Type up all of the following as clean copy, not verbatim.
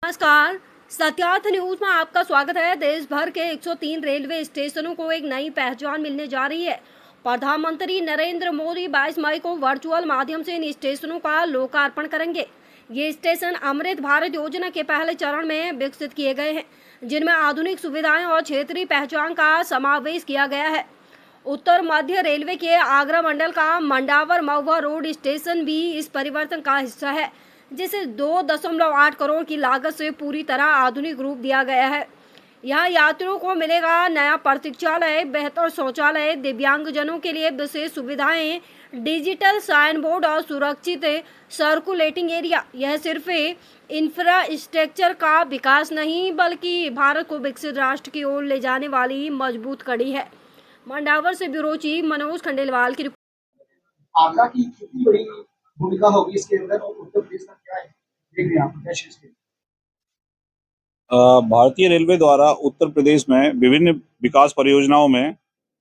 नमस्कार, सत्यार्थ न्यूज में आपका स्वागत है। देश भर के 103 रेलवे स्टेशनों को एक नई पहचान मिलने जा रही है। प्रधानमंत्री नरेंद्र मोदी 22 मई को वर्चुअल माध्यम से इन स्टेशनों का लोकार्पण करेंगे। ये स्टेशन अमृत भारत योजना के पहले चरण में विकसित किए गए हैं, जिनमें आधुनिक सुविधाएं और क्षेत्रीय पहचान का समावेश किया गया है। उत्तर मध्य रेलवे के आगरा मंडल का मंडावर महुआ रोड स्टेशन भी इस परिवर्तन का हिस्सा है, जिसे 2.8 करोड़ की लागत से पूरी तरह आधुनिक रूप दिया गया है। यहाँ यात्रियों को मिलेगा नया प्रतीक्षालय, बेहतर शौचालय, दिव्यांगजनों के लिए विशेष सुविधाएं, डिजिटल साइन बोर्ड और सुरक्षित सर्कुलेटिंग एरिया। यह सिर्फ इंफ्रास्ट्रक्चर का विकास नहीं, बल्कि भारत को विकसित राष्ट्र की ओर ले जाने वाली मजबूत कड़ी है। मंडावर से ब्यूरो चीफ मनोज खंडेलवाल की रिपोर्ट। आगरा की कितनी बड़ी भूमिका होगी इसके अंदर और उत्तर प्रदेश का क्या है देख रहे हैं आप कैसे इसके? भारतीय रेलवे द्वारा उत्तर प्रदेश में विभिन्न विकास परियोजनाओं में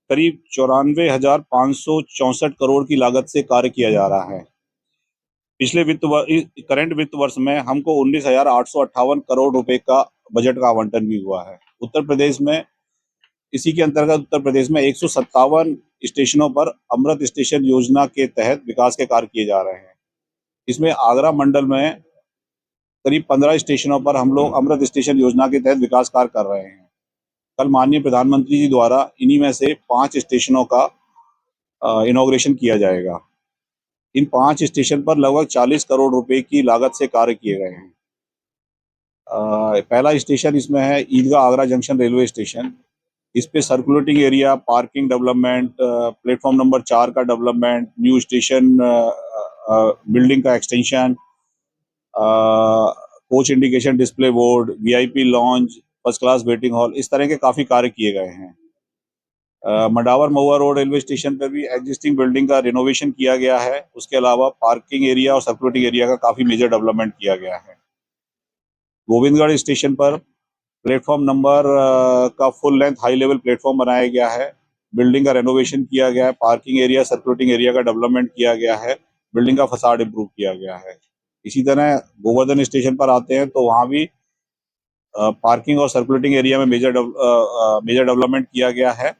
करीब 94,564 करोड़ की लागत से कार्य किया जा रहा है। पिछले करंट वित्त वर्ष में हमको 19,858 करोड़ रुपए का बजट का आवंटन भी हुआ है। उत्तर प्रदेश में इसी के अंतर्गत उत्तर प्रदेश में 157 स्टेशनों पर अमृत स्टेशन योजना के तहत विकास के कार्य किए जा रहे हैं। इसमें आगरा मंडल में करीब 15 स्टेशनों पर हम लोग अमृत स्टेशन योजना के तहत विकास कार्य कर रहे हैं। कल माननीय प्रधानमंत्री जी द्वारा इन्हीं में से 5 स्टेशनों का इनॉग्रेशन किया जाएगा। इन 5 स्टेशन पर लगभग 40 करोड़ रुपए की लागत से कार्य किए गए हैं। पहला स्टेशन इसमें है ईदगाह आगरा जंक्शन रेलवे स्टेशन। इस पे circulating area, parking development, platform number 4 का डेवलपमेंट, न्यू स्टेशन बिल्डिंग का extension, coach indication display board, VIP lounge, first class waiting hall, इस तरह के काफी कार्य किए गए हैं। मंडावर महुआ रोड रेलवे स्टेशन पर भी एग्जिस्टिंग बिल्डिंग का रिनोवेशन किया गया है। उसके अलावा पार्किंग एरिया और सर्कुलेटिंग एरिया का काफी मेजर डेवलपमेंट किया गया है। गोविंदगढ़ स्टेशन पर प्लेटफॉर्म नंबर का full length high level platform बनाया गया है। बिल्डिंग का रेनोवेशन किया गया है। पार्किंग एरिया, सर्कुलेटिंग एरिया का डेवलपमेंट किया गया है। बिल्डिंग का फसाड इंप्रूव किया गया है। इसी तरह गोवर्धन स्टेशन पर आते हैं तो वहां भी पार्किंग और सर्कुलेटिंग एरिया में मेजर डेवलपमेंट किया गया है।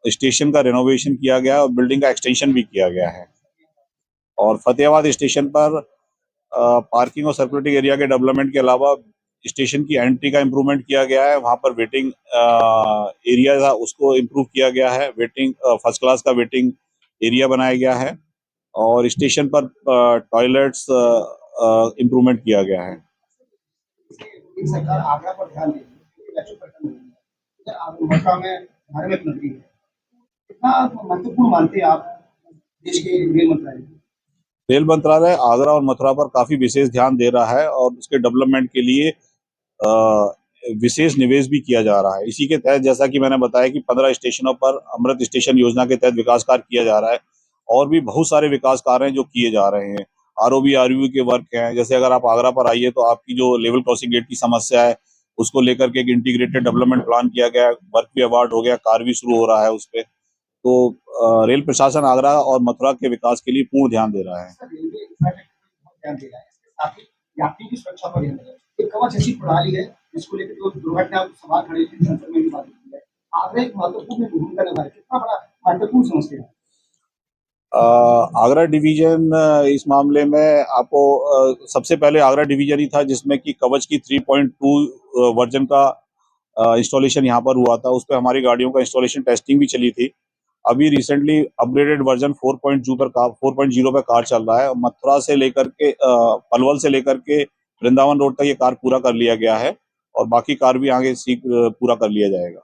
स्टेशन का रेनोवेशन किया गया है और बिल्डिंग का एक्सटेंशन भी किया गया है। और फतेहाबाद स्टेशन पर पार्किंग और सर्कुलेटिंग एरिया के डेवलपमेंट के अलावा स्टेशन की एंट्री का इम्प्रूवमेंट किया गया है। वहां पर वेटिंग एरिया था, उसको इम्प्रूव किया गया है। वेटिंग फर्स्ट क्लास का वेटिंग एरिया बनाया गया है और स्टेशन पर टॉयलेट्स इम्प्रूवमेंट किया गया है। सरकार आगरा पर ध्यान देगी, मथुरा में धार्मिक नगरी है, कितना महत्वपूर्ण मानते हैं आप देश के रेल मंत्रालय? रेल मंत्रालय आगरा और मथुरा पर काफी विशेष ध्यान दे रहा है और उसके डेवलपमेंट के लिए विशेष निवेश भी किया जा रहा है। इसी के तहत जैसा कि मैंने बताया कि 15 स्टेशनों पर अमृत स्टेशन योजना के तहत विकास कार्य किया जा रहा है और भी बहुत सारे विकास कार्य हैं जो किए जा रहे हैं। आरओबी आरयू के वर्क हैं। जैसे अगर आप आगरा पर आइए तो आपकी जो लेवल क्रॉसिंग गेट की समस्या है उसको लेकर के एक इंटीग्रेटेड डेवलपमेंट प्लान किया गया, वर्क भी अवार्ड हो गया, कार्य भी शुरू हो रहा है उस पर। तो रेल प्रशासन आगरा और मथुरा के विकास के लिए पूर्ण ध्यान दे रहा है। यात्री की सुरक्षा पर ध्यान दे रहा है। एक कवच ऐसी प्रणाली है जिसको लेकर जो दुर्घटना सवाल खड़े थे संसद में भी बात की है। आगरा एक महत्वपूर्ण भूमिका निभा रहा है, कितना बड़ा महत्वपूर्ण समझते हैं? आगरा डिवीजन इस मामले में आपको सबसे पहले आगरा डिवीजन ही था जिसमें कि कवच की 3.2 वर्जन का इंस्टॉलेशन यहाँ पर हुआ था। उस पर हमारी गाड़ियों का इंस्टॉलेशन टेस्टिंग भी चली थी। अभी रिसेंटली अपग्रेडेड वर्जन 4.0 पर कार चल रहा है। मथुरा से लेकर के पलवल से लेकर के वृंदावन रोड तक ये कार पूरा कर लिया गया है और बाकी कार भी आगे पूरा कर लिया जाएगा।